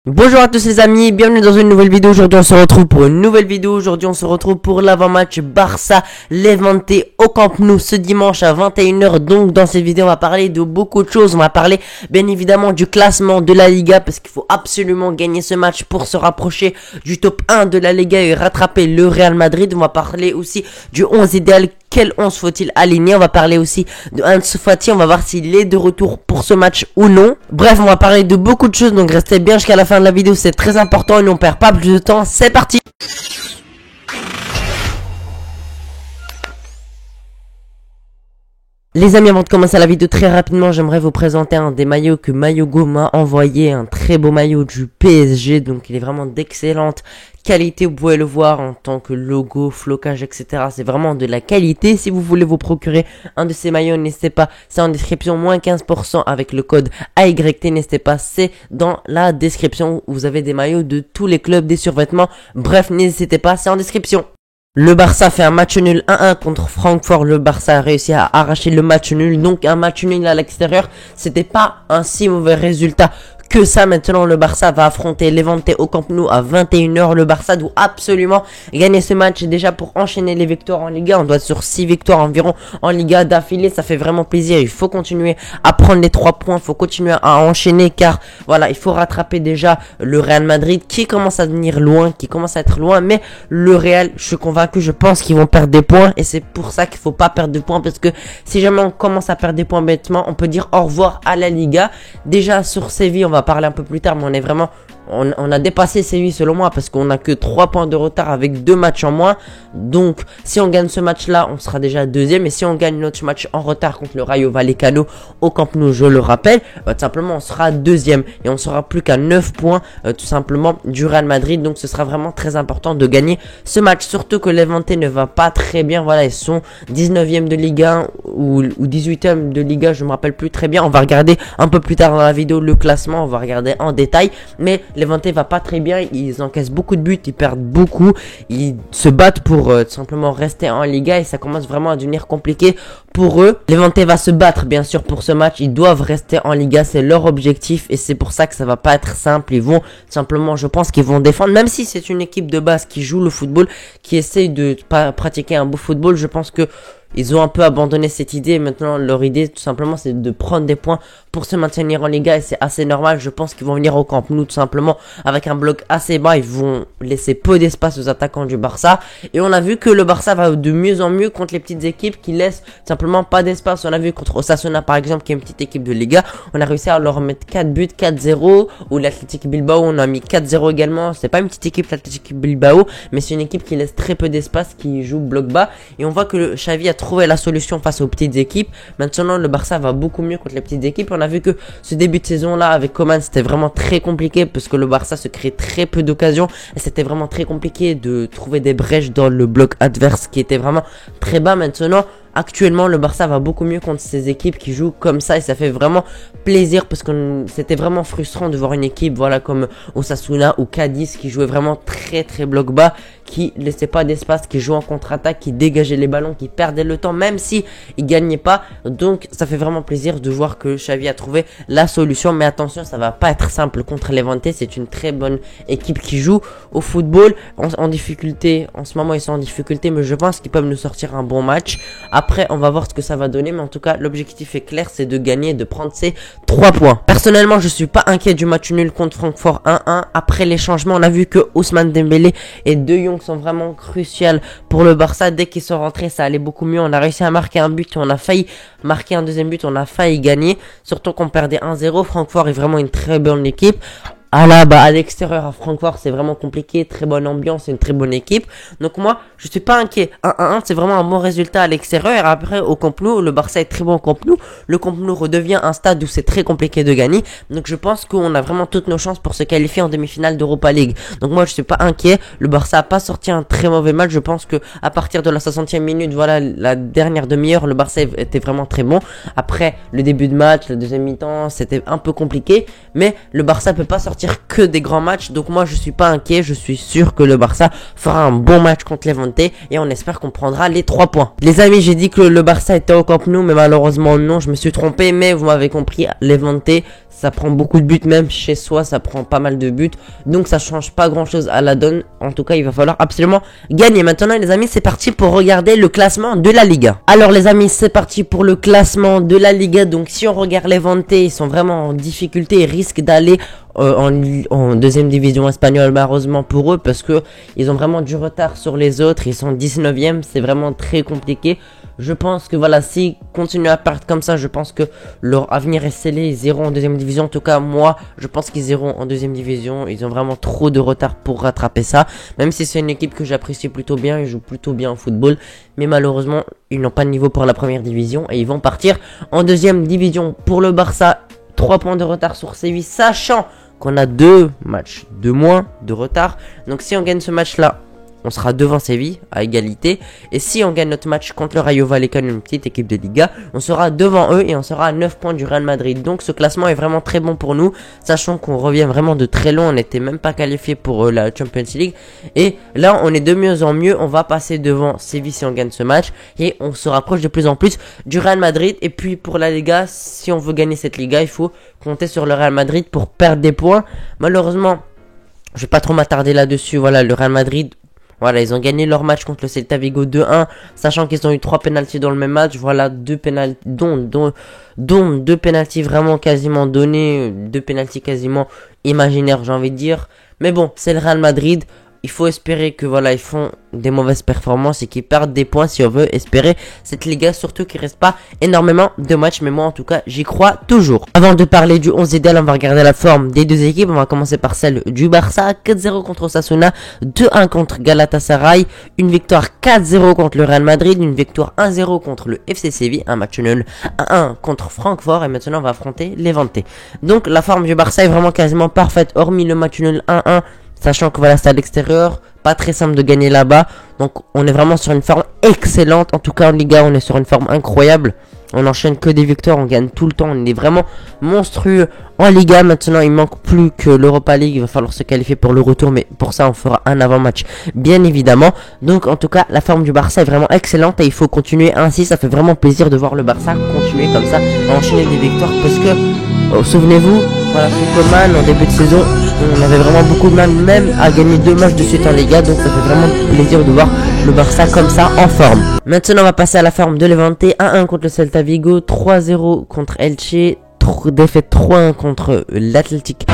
Bonjour à tous les amis, bienvenue dans une nouvelle vidéo. Aujourd'hui on se retrouve pour une nouvelle vidéo. Aujourd'hui on se retrouve pour l'avant-match Barça-Levante au Camp Nou ce dimanche à 21h. Donc dans cette vidéo on va parler de beaucoup de choses. On va parler bien évidemment du classement de la Liga, parce qu'il faut absolument gagner ce match pour se rapprocher du top 1 de la Liga et rattraper le Real Madrid. On va parler aussi du 11 idéal. Quel 11 faut-il aligner? On va parler aussi de Ansu Fati. On va voir s'il est de retour pour ce match ou non. Bref, on va parler de beaucoup de choses. Donc restez bien jusqu'à la fin de la vidéo. C'est très important et on perd pas plus de temps. C'est parti! Les amis, avant de commencer la vidéo très rapidement, j'aimerais vous présenter un des maillots que Mayogo m'a envoyé, un très beau maillot du PSG, donc il est vraiment d'excellente qualité, vous pouvez le voir en tant que logo, flocage, etc. C'est vraiment de la qualité. Si vous voulez vous procurer un de ces maillots, n'hésitez pas, c'est en description, moins 15% avec le code AYT, n'hésitez pas, c'est dans la description. Vous avez des maillots de tous les clubs, des survêtements, bref, n'hésitez pas, c'est en description. Le Barça fait un match nul 1-1 contre Francfort. Le Barça a réussi à arracher le match nul. Donc un match nul à l'extérieur, c'était pas un si mauvais résultat que ça. Maintenant le Barça va affronter Levante au Camp Nou à 21h. Le Barça doit absolument gagner ce match déjà pour enchaîner les victoires en Liga. On doit sur 6 victoires environ en Liga d'affilée. Ça fait vraiment plaisir. Il faut continuer à prendre les 3 points. Il faut continuer à enchaîner, car voilà, il faut rattraper déjà le Real Madrid qui commence à devenir loin, qui commence à être loin. Mais le Real, je suis convaincu, je pense qu'ils vont perdre des points, et c'est pour ça qu'il faut pas perdre de points, parce que si jamais on commence à perdre des points bêtement, on peut dire au revoir à la Liga. Déjà sur Séville, on va parler un peu plus tard, mais on est vraiment, on a dépassé Séville selon moi, parce qu'on a que 3 points de retard avec 2 matchs en moins. Donc si on gagne ce match là, on sera déjà deuxième, et si on gagne notre match en retard contre le Rayo Vallecano au Camp Nou, je le rappelle, tout simplement on sera deuxième, et on sera plus qu'à 9 points tout simplement du Real Madrid. Donc ce sera vraiment très important de gagner ce match, surtout que Levante ne va pas très bien. Voilà, ils sont 19e de Liga 1 ou 18e de Liga, je me rappelle plus très bien. On va regarder un peu plus tard dans la vidéo le classement, on va regarder en détail. Mais Levante va pas très bien, ils encaissent beaucoup de buts, ils perdent beaucoup, ils se battent pour tout simplement rester en Liga, et ça commence vraiment à devenir compliqué pour eux. Levante va se battre bien sûr pour ce match, ils doivent rester en Liga, c'est leur objectif, et c'est pour ça que ça va pas être simple. Ils vont simplement, je pense qu'ils vont défendre, même si c'est une équipe de base qui joue le football, qui essaye de pratiquer un beau football. Je pense que ils ont un peu abandonné cette idée. Maintenant, leur idée, tout simplement, c'est de prendre des points pour se maintenir en Liga, et c'est assez normal. Je pense qu'ils vont venir au Camp Nou, tout simplement, avec un bloc assez bas. Ils vont laisser peu d'espace aux attaquants du Barça. Et on a vu que le Barça va de mieux en mieux contre les petites équipes qui laissent tout simplement pas d'espace. On a vu contre Osasuna, par exemple, qui est une petite équipe de Liga. On a réussi à leur mettre 4 buts, 4-0. Ou l'Athletic Bilbao, on a mis 4-0 également. C'est pas une petite équipe, l'Athletic Bilbao, mais c'est une équipe qui laisse très peu d'espace, qui joue bloc bas. Et on voit que le Xavi a trouvé la solution face aux petites équipes. Maintenant le Barça va beaucoup mieux contre les petites équipes. On a vu que ce début de saison là avec Coman, c'était vraiment très compliqué, parce que le Barça se crée très peu d'occasions, et c'était vraiment très compliqué de trouver des brèches dans le bloc adverse qui était vraiment très bas. Maintenant, actuellement, le Barça va beaucoup mieux contre ces équipes qui jouent comme ça, et ça fait vraiment plaisir, parce que c'était vraiment frustrant de voir une équipe, voilà, comme Osasuna ou Cadiz, qui jouait vraiment très très bloc bas, qui laissait pas d'espace, qui jouait en contre-attaque, qui dégageait les ballons, qui perdait le temps, même si ils gagnaient pas. Donc ça fait vraiment plaisir de voir que Xavi a trouvé la solution. Mais attention, ça va pas être simple contre Levante. C'est une très bonne équipe qui joue au football en difficulté. En ce moment, ils sont en difficulté, mais je pense qu'ils peuvent nous sortir un bon match. Après, on va voir ce que ça va donner, mais en tout cas, l'objectif est clair, c'est de gagner, de prendre ces 3 points. Personnellement, je suis pas inquiet du match nul contre Francfort 1-1. Après les changements, on a vu que Ousmane Dembélé et De Jong sont vraiment cruciaux pour le Barça. Dès qu'ils sont rentrés, ça allait beaucoup mieux. On a réussi à marquer un but, on a failli marquer un deuxième but, on a failli gagner. Surtout qu'on perdait 1-0. Francfort est vraiment une très bonne équipe. À l'extérieur à Francfort, c'est vraiment compliqué, très bonne ambiance, c'est une très bonne équipe. Donc moi, je suis pas inquiet. 1-1, c'est vraiment un bon résultat à l'extérieur. Après, au Camp Nou, le Barça est très bon au Camp Nou. Le Camp Nou redevient un stade où c'est très compliqué de gagner. Donc je pense qu'on a vraiment toutes nos chances pour se qualifier en demi-finale d'Europa League. Donc moi, je suis pas inquiet. Le Barça a pas sorti un très mauvais match. Je pense que à partir de la 60e minute, voilà, la dernière demi-heure, le Barça était vraiment très bon. Après, le début de match, la deuxième mi-temps, c'était un peu compliqué. Mais le Barça peut pas sortir sortir que des grands matchs. Donc moi je suis pas inquiet, je suis sûr que le Barça fera un bon match contre Levante et on espère qu'on prendra les 3 points. Les amis, j'ai dit que le Barça était au Camp Nou, mais malheureusement non, je me suis trompé, mais vous m'avez compris, Levante, ça prend beaucoup de buts, même chez soi, ça prend pas mal de buts. Donc ça change pas grand chose à la donne. En tout cas, il va falloir absolument gagner. Maintenant les amis, c'est parti pour regarder le classement de la Liga. Alors les amis, c'est parti pour le classement de la Liga. Donc si on regarde Levante, ils sont vraiment en difficulté et risquent d'aller en deuxième division espagnole, malheureusement pour eux, parce que ils ont vraiment du retard sur les autres. Ils sont 19e, c'est vraiment très compliqué. Je pense que voilà, s'ils continuent à perdre comme ça, je pense que leur avenir est scellé. Ils iront en deuxième division. En tout cas, moi, je pense qu'ils iront en deuxième division. Ils ont vraiment trop de retard pour rattraper ça. Même si c'est une équipe que j'apprécie plutôt bien, ils jouent plutôt bien au football. Mais malheureusement, ils n'ont pas de niveau pour la première division et ils vont partir en deuxième division. Pour le Barça, 3 points de retard sur Séville, sachant qu'on a 2 matchs de moins de retard. Donc si on gagne ce match-là, on sera devant Séville à égalité. Et si on gagne notre match contre le Rayo Vallecano, une petite équipe de Liga, on sera devant eux et on sera à 9 points du Real Madrid. Donc ce classement est vraiment très bon pour nous, sachant qu'on revient vraiment de très loin. On n'était même pas qualifié pour la Champions League. Et là, on est de mieux en mieux. On va passer devant Séville si on gagne ce match. Et on se rapproche de plus en plus du Real Madrid. Et puis pour la Liga, si on veut gagner cette Liga, il faut compter sur le Real Madrid pour perdre des points. Malheureusement, je vais pas trop m'attarder là-dessus. Voilà, le Real Madrid... Voilà, ils ont gagné leur match contre le Celta Vigo 2-1, sachant qu'ils ont eu 3 pénaltys dans le même match. Voilà, 2 pénaltys, dont 2 pénaltys vraiment quasiment donnés, 2 pénaltys quasiment imaginaires, j'ai envie de dire. Mais bon, c'est le Real Madrid. Il faut espérer que voilà, ils font des mauvaises performances et qu'ils perdent des points si on veut espérer cette Liga, surtout qu'il reste pas énormément de matchs, mais moi en tout cas j'y crois toujours. Avant de parler du 11 idéal, on va regarder la forme des deux équipes. On va commencer par celle du Barça, 4-0 contre Osasuna, 2-1 contre Galatasaray, une victoire 4-0 contre le Real Madrid, une victoire 1-0 contre le FC Séville, un match nul 1-1 contre Francfort et maintenant on va affronter Levante. Donc la forme du Barça est vraiment quasiment parfaite, hormis le match nul 1-1. Sachant que voilà, c'est à l'extérieur, pas très simple de gagner là-bas. Donc on est vraiment sur une forme excellente. En tout cas en Liga, on est sur une forme incroyable. On enchaîne que des victoires, on gagne tout le temps. On est vraiment monstrueux en Liga. Maintenant, il manque plus que l'Europa League. Il va falloir se qualifier pour le retour. Mais pour ça, on fera un avant-match, bien évidemment. Donc en tout cas, la forme du Barça est vraiment excellente. Et il faut continuer ainsi. Ça fait vraiment plaisir de voir le Barça continuer comme ça, à enchaîner des victoires. Parce que, souvenez-vous, voilà, sous Koeman, en début de saison, on avait vraiment beaucoup de mal même à gagner 2 matchs de suite en Liga. Donc ça fait vraiment plaisir de voir le Barça comme ça en forme. Maintenant on va passer à la forme de Levante. 1-1 contre le Celta Vigo, 3-0 contre Elche, défaite 3-1 contre l'Athletic. Et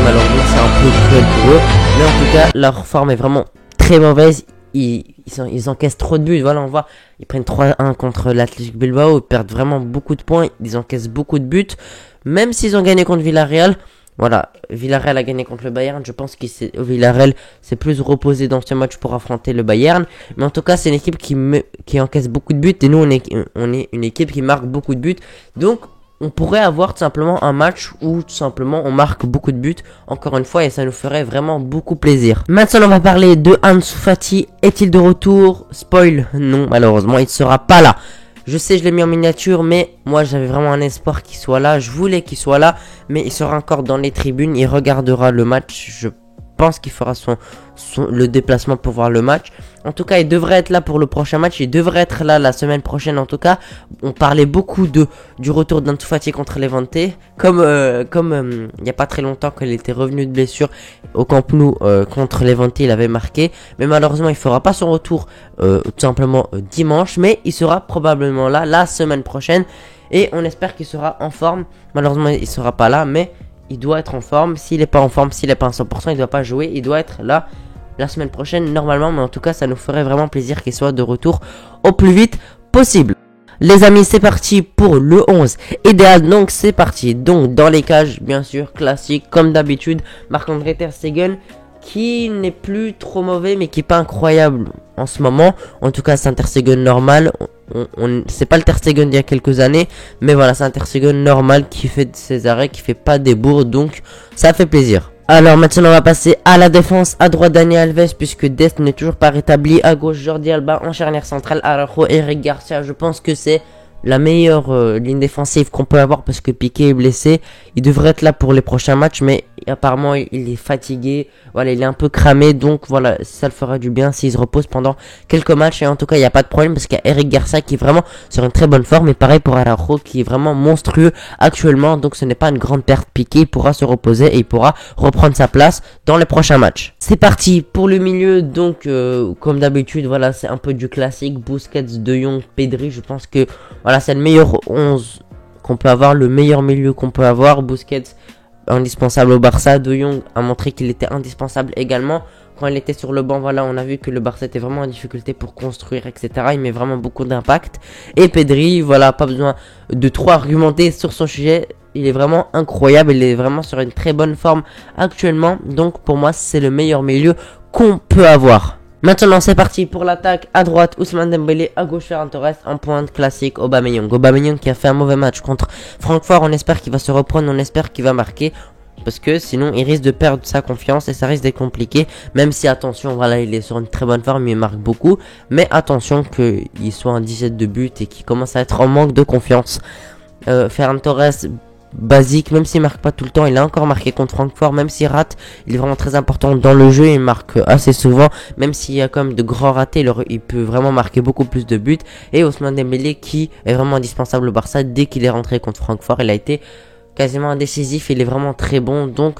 malheureusement c'est un peu cruel pour eux. Mais en tout cas leur forme est vraiment très mauvaise. Ils encaissent trop de buts. Voilà, on voit, ils prennent 3-1 contre l'Athletic Bilbao. Ils perdent vraiment beaucoup de points. Ils encaissent beaucoup de buts. Même s'ils ont gagné contre Villarreal. Voilà, Villarreal a gagné contre le Bayern. Je pense que Villarreal s'est plus reposé dans ce match pour affronter le Bayern. Mais en tout cas, c'est une équipe qui encaisse beaucoup de buts. Et nous, on est une équipe qui marque beaucoup de buts. Donc, on pourrait avoir tout simplement un match où tout simplement on marque beaucoup de buts, encore une fois, et ça nous ferait vraiment beaucoup plaisir. Maintenant on va parler de Ansu Fati. Est-il de retour? Spoil, non, malheureusement il ne sera pas là. Je sais, je l'ai mis en miniature, mais moi j'avais vraiment un espoir qu'il soit là. Je voulais qu'il soit là, mais il sera encore dans les tribunes, il regardera le match. Je pense qu'il fera le déplacement pour voir le match. En tout cas, il devrait être là pour le prochain match. Il devrait être là la semaine prochaine. En tout cas, on parlait beaucoup du retour d'Ansu Fati contre Levante. Comme il n'y a pas très longtemps qu'il était revenu de blessure au Camp Nou contre Levante, il avait marqué. Mais malheureusement, il ne fera pas son retour tout simplement dimanche. Mais il sera probablement là la semaine prochaine. Et on espère qu'il sera en forme. Malheureusement, il ne sera pas là, mais il doit être en forme. S'il n'est pas en forme, s'il n'est pas à 100%, il ne doit pas jouer. Il doit être là la semaine prochaine normalement. Mais en tout cas, ça nous ferait vraiment plaisir qu'il soit de retour au plus vite possible. Les amis, c'est parti pour le 11 idéal. Donc c'est parti. Donc dans les cages, bien sûr, classique comme d'habitude. Marc-André Ter Stegen, qui n'est plus trop mauvais, mais qui n'est pas incroyable en ce moment. En tout cas, c'est un Ter Stegen normal. C'est pas le Ter Stegen d'il y a quelques années, mais voilà, c'est un Ter Stegen normal qui fait ses arrêts, qui fait pas des bourres, donc ça fait plaisir. Alors maintenant on va passer à la défense. À droite Dani Alves puisque Dest n'est toujours pas rétabli. À gauche Jordi Alba, en charnière centrale Araujo, Eric Garcia. Je pense que c'est la meilleure ligne défensive qu'on peut avoir parce que Piqué est blessé. Il devrait être là pour les prochains matchs mais apparemment il est fatigué. Voilà, il est un peu cramé, donc voilà, ça le fera du bien s'il se repose pendant quelques matchs. Et en tout cas il n'y a pas de problème parce qu'il y a Eric Garcia qui est vraiment sur une très bonne forme. Et pareil pour Araujo qui est vraiment monstrueux actuellement. Donc ce n'est pas une grande perte. Piqué pourra se reposer et il pourra reprendre sa place dans les prochains matchs. C'est parti pour le milieu. Donc comme d'habitude, voilà, c'est un peu du classique. Busquets, De Jong, Pedri. Je pense que voilà, c'est le meilleur 11 qu'on peut avoir, le meilleur milieu qu'on peut avoir. Busquets, indispensable au Barça. De Jong a montré qu'il était indispensable également. Quand il était sur le banc, voilà, on a vu que le Barça était vraiment en difficulté pour construire, etc. Il met vraiment beaucoup d'impact. Et Pedri, voilà, pas besoin de trop argumenter sur son sujet. Il est vraiment incroyable, il est vraiment sur une très bonne forme actuellement. Donc pour moi, c'est le meilleur milieu qu'on peut avoir. Maintenant c'est parti pour l'attaque. À droite Ousmane Dembélé, à gauche Ferran Torres, en pointe classique Aubameyang. Aubameyang qui a fait un mauvais match contre Francfort, on espère qu'il va se reprendre, on espère qu'il va marquer. Parce que sinon il risque de perdre sa confiance et ça risque d'être compliqué. Même si attention, voilà, il est sur une très bonne forme, il marque beaucoup. Mais attention qu'il soit en 17 de but et qu'il commence à être en manque de confiance. Ferran Torres, basique, même s'il marque pas tout le temps, il a encore marqué contre Francfort, même s'il rate, il est vraiment très important dans le jeu, il marque assez souvent, même s'il y a quand même de grands ratés, il peut vraiment marquer beaucoup plus de buts. Et Ousmane Dembélé qui est vraiment indispensable au Barça, dès qu'il est rentré contre Francfort, il a été quasiment indécisif, il est vraiment très bon, donc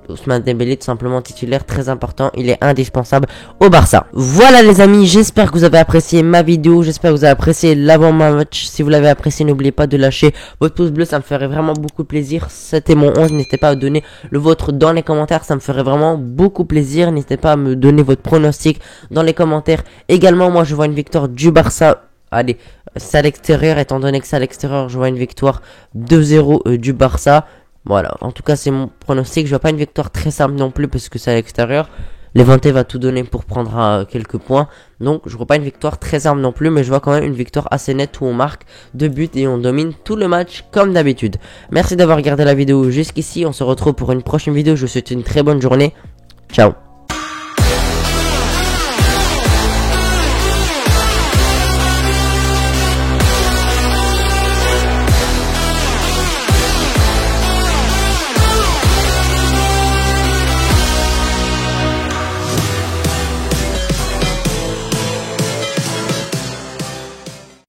Ousmane Dembélé tout simplement titulaire, très important, il est indispensable au Barça. Voilà les amis, j'espère que vous avez apprécié ma vidéo, j'espère que vous avez apprécié l'avant-match. Si vous l'avez apprécié, n'oubliez pas de lâcher votre pouce bleu, ça me ferait vraiment beaucoup plaisir. C'était mon 11, n'hésitez pas à donner le vôtre dans les commentaires, ça me ferait vraiment beaucoup plaisir. N'hésitez pas à me donner votre pronostic dans les commentaires. Également, moi je vois une victoire du Barça. Allez, c'est à l'extérieur, étant donné que c'est à l'extérieur, je vois une victoire 2-0 du Barça. Voilà, en tout cas c'est mon pronostic. Je vois pas une victoire très simple non plus parce que c'est à l'extérieur. Levante va tout donner pour prendre quelques points. Donc je vois pas une victoire très simple non plus, mais je vois quand même une victoire assez nette où on marque 2 buts et on domine tout le match comme d'habitude. Merci d'avoir regardé la vidéo jusqu'ici, on se retrouve pour une prochaine vidéo. Je vous souhaite une très bonne journée. Ciao.